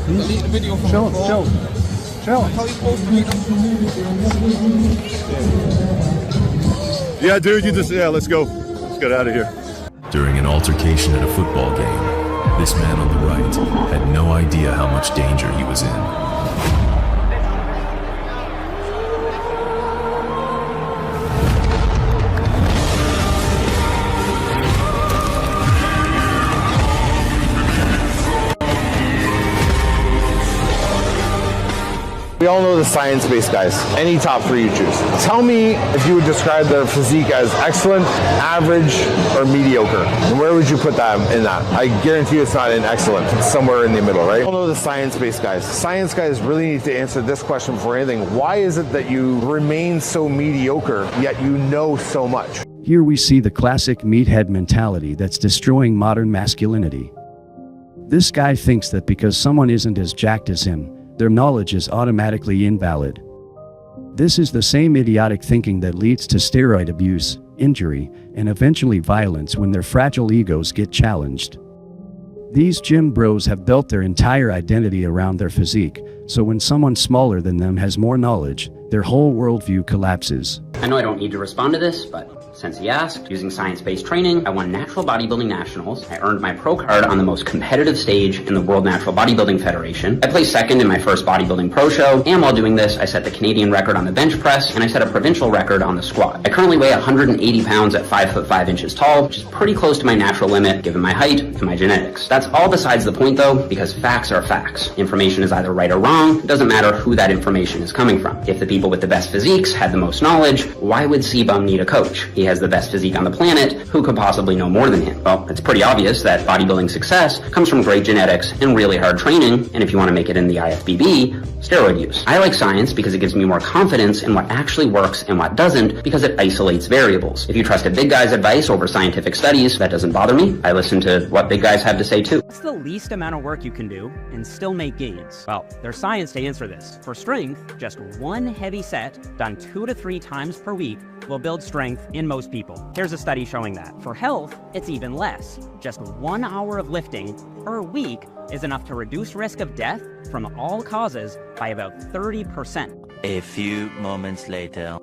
Delete the video from Show the him, phone. show him. How you supposed to make Yeah, dude, let's go. Let's get out of here. During an altercation at a football game, this man on the right had no idea how much danger he was in. We all know the science-based guys. Any top three you choose. Tell me if you would describe their physique as excellent, average, or mediocre. And where would you put that in that? I guarantee you it's not in excellent. It's somewhere in the middle, right? We all know the science-based guys. Science guys really need to answer this question before anything. Why is it that you remain so mediocre, yet you know so much? Here we see the classic meathead mentality that's destroying modern masculinity. This guy thinks that because someone isn't as jacked as him, their knowledge is automatically invalid. This is the same idiotic thinking that leads to steroid abuse, injury, and eventually violence when their fragile egos get challenged. These gym bros have built their entire identity around their physique, so when someone smaller than them has more knowledge, their whole worldview collapses. I know I don't need to respond to this, but since he asked, using science-based training, I won Natural Bodybuilding Nationals. I earned my pro card on the most competitive stage in the World Natural Bodybuilding Federation. I placed second in my first bodybuilding pro show, and while doing this, I set the Canadian record on the bench press, and I set a provincial record on the squat. I currently weigh 180 pounds at 5 foot 5 inches tall, which is pretty close to my natural limit given my height and my genetics. That's all besides the point though, because facts are facts. Information is either right or wrong. It doesn't matter who that information is coming from. If the people with the best physiques had the most knowledge, why would C-Bum need a coach? He has the best physique on the planet. Who could possibly know more than him? Well, it's pretty obvious that bodybuilding success comes from great genetics and really hard training, and if you want to make it in the IFBB, steroid use. I like science because it gives me more confidence in what actually works and what doesn't, because it isolates variables. If you trust a big guy's advice over scientific studies, that doesn't bother me. I listen to what big guys have to say too. What's the least amount of work you can do and still make gains? Well, there's science to answer this. For strength, just one heavy set done 2 to 3 times per week will build strength in most people. Here's a study showing that. For health, it's even less. Just 1 hour of lifting per week is enough to reduce risk of death from all causes by about 30%. A few moments later.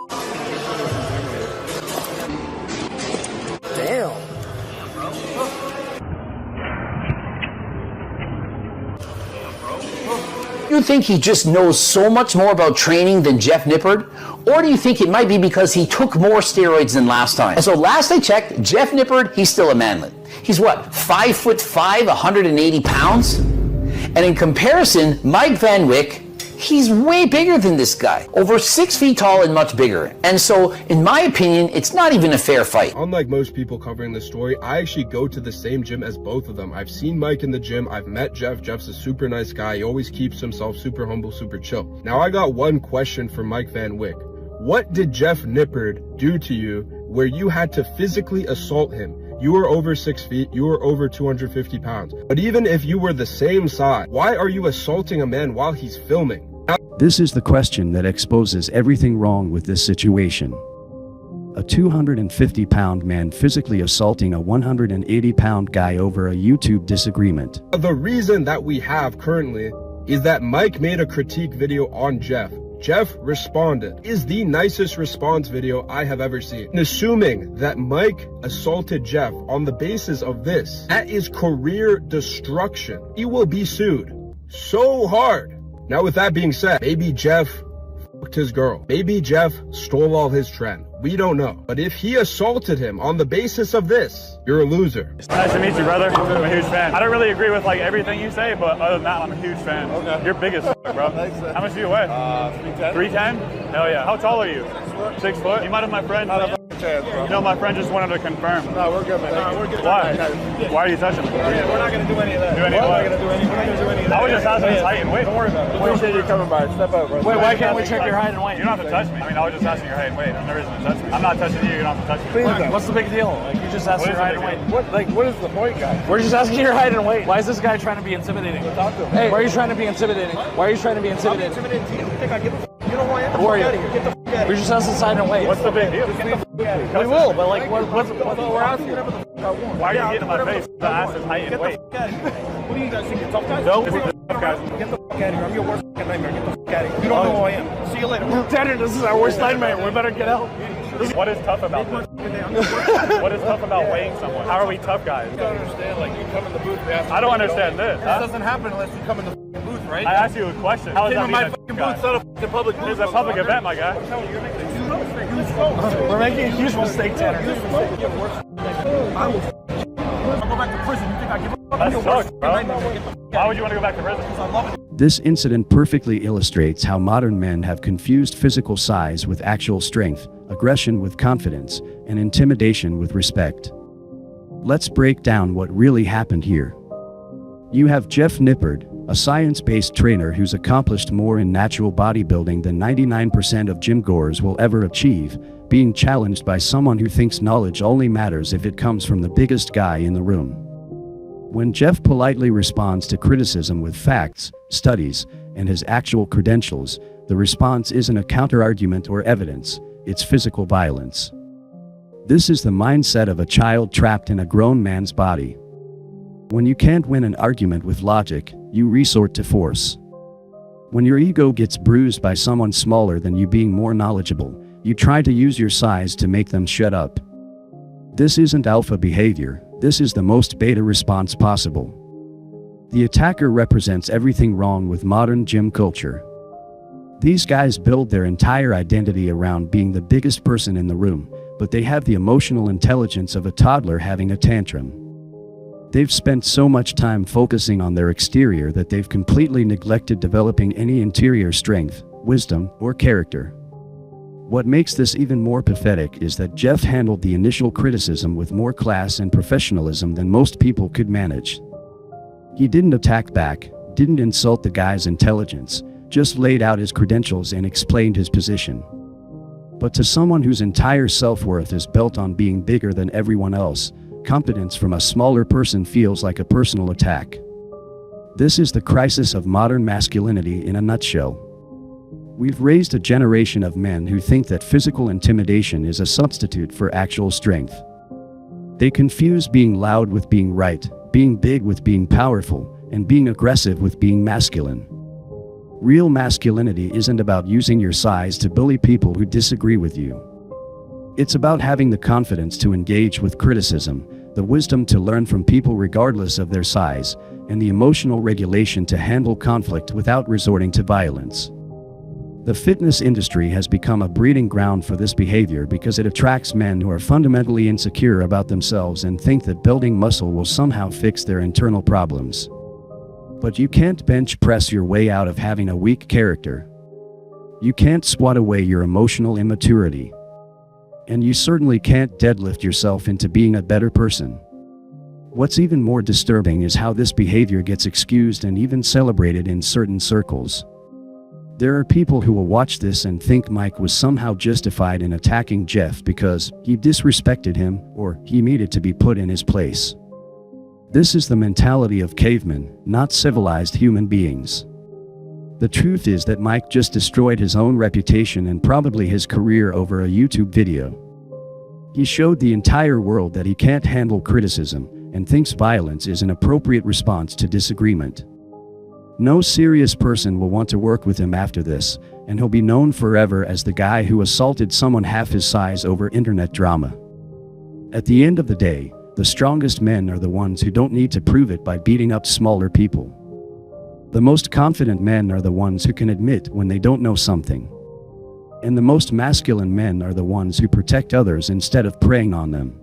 Damn. Do you think he just knows so much more about training than Jeff Nippard? Or do you think it might be because he took more steroids than last time? And so last I checked, Jeff Nippard, he's still a manlet. He's what, 5 foot 5, 180 pounds? And in comparison, Mike Van Wyck, he's way bigger than this guy. Over 6 feet tall and much bigger. And so, in my opinion, it's not even a fair fight. Unlike most people covering this story, I actually go to the same gym as both of them. I've seen Mike in the gym. I've met Jeff. Jeff's a super nice guy. He always keeps himself super humble, super chill. Now, I got one question for Mike Van Wyck. What did Jeff Nippard do to you where you had to physically assault him? You were over 6 feet, you were over 250 pounds. But even if you were the same size, why are you assaulting a man while he's filming? This is the question that exposes everything wrong with this situation. A 250-pound man physically assaulting a 180-pound guy over a YouTube disagreement. The reason that we have currently is that Mike made a critique video on Jeff. Jeff responded. Is the nicest response video I have ever seen. And assuming that Mike assaulted Jeff on the basis of this, that is career destruction. He will be sued so hard. Now, with that being said, maybe Jeff fucked his girl. Maybe Jeff stole all his trend. We don't know. But if he assaulted him on the basis of this, you're a loser. Nice to meet you, brother. I'm a huge fan. I don't really agree with everything you say, but other than that, I'm a huge fan. Okay. You're big as bro. Thanks, how much do you weigh? 310. 310? Hell yeah. How tall are you? 6 foot. You might have my friend. Chance, bro. You know, my friend just wanted to confirm. No, we're good, man. No, we're good. Why? Why are you touching me? We're not going to do any of that. We're not going to do any of that. I was just asking his height and weight. Don't worry about it. Appreciate you coming by. Step out, bro. Wait, why can't we check your height and weight? You don't have to touch me. I mean, I was just asking your height and weight. There's no reason to touch me. I'm not touching you. You don't have to touch me. Please, what's the big deal? You just asked your height and weight. What is the point, guys? We're just asking your height and weight. Why is this guy trying to be intimidating? Talk to him. Hey, why are you trying to be intimidating? Why are you trying to be intimidating? I'm intimidating to you. You think I give a f***? You know who I am? Who are you? Get the f*** out of here. We just asked his height and weight. What's the big deal? Get the f*** out of here. We will, but what's we're asking whatever the f*** I want. Why are you getting in my face to ask his height and weight? What do you guys think? You're tough guys? No. Guys. Get the fuck out of here. I'm your worst fucking nightmare. Get the fuck out of here. You don't know who I am. See you later. Tanner, this is our worst nightmare. We better get out. What is tough about this? What is tough about weighing someone? How are we tough guys? You don't understand. Like, you come in the booth. I don't understand this. This doesn't happen unless you come in the fucking booth, right? I asked you a question. How is that my fucking booth? It's not a fucking public booth. It's a public event, my guy. We're making a huge mistake, Tanner. I will go back to prison. You think I give a fuck? That sucks, bro. Why would you want to go back to prison? Because I love it. This incident perfectly illustrates how modern men have confused physical size with actual strength, aggression with confidence, and intimidation with respect. Let's break down what really happened here. You have Jeff Nippard, a science-based trainer who's accomplished more in natural bodybuilding than 99% of gym goers will ever achieve, being challenged by someone who thinks knowledge only matters if it comes from the biggest guy in the room. When Jeff politely responds to criticism with facts, studies, and his actual credentials, the response isn't a counter-argument or evidence, it's physical violence. This is the mindset of a child trapped in a grown man's body. When you can't win an argument with logic, you resort to force. When your ego gets bruised by someone smaller than you being more knowledgeable, you try to use your size to make them shut up. This isn't alpha behavior, this is the most beta response possible. The attacker represents everything wrong with modern gym culture. These guys build their entire identity around being the biggest person in the room, but they have the emotional intelligence of a toddler having a tantrum. They've spent so much time focusing on their exterior that they've completely neglected developing any interior strength, wisdom, or character. What makes this even more pathetic is that Jeff handled the initial criticism with more class and professionalism than most people could manage. He didn't attack back, didn't insult the guy's intelligence, just laid out his credentials and explained his position. But to someone whose entire self-worth is built on being bigger than everyone else, competence from a smaller person feels like a personal attack. This is the crisis of modern masculinity in a nutshell. We've raised a generation of men who think that physical intimidation is a substitute for actual strength. They confuse being loud with being right, being big with being powerful, and being aggressive with being masculine. Real masculinity isn't about using your size to bully people who disagree with you. It's about having the confidence to engage with criticism, the wisdom to learn from people regardless of their size, and the emotional regulation to handle conflict without resorting to violence. The fitness industry has become a breeding ground for this behavior because it attracts men who are fundamentally insecure about themselves and think that building muscle will somehow fix their internal problems. But you can't bench press your way out of having a weak character. You can't swat away your emotional immaturity. And you certainly can't deadlift yourself into being a better person. What's even more disturbing is how this behavior gets excused and even celebrated in certain circles. There are people who will watch this and think Mike was somehow justified in attacking Jeff because he disrespected him or he needed to be put in his place. This is the mentality of cavemen, not civilized human beings. The truth is that Mike just destroyed his own reputation and probably his career over a YouTube video. He showed the entire world that he can't handle criticism and thinks violence is an appropriate response to disagreement. No serious person will want to work with him after this, and he'll be known forever as the guy who assaulted someone half his size over internet drama. At the end of the day, the strongest men are the ones who don't need to prove it by beating up smaller people. The most confident men are the ones who can admit when they don't know something. And the most masculine men are the ones who protect others instead of preying on them.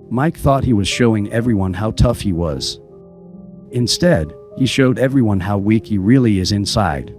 Mike thought he was showing everyone how tough he was. Instead, he showed everyone how weak he really is inside.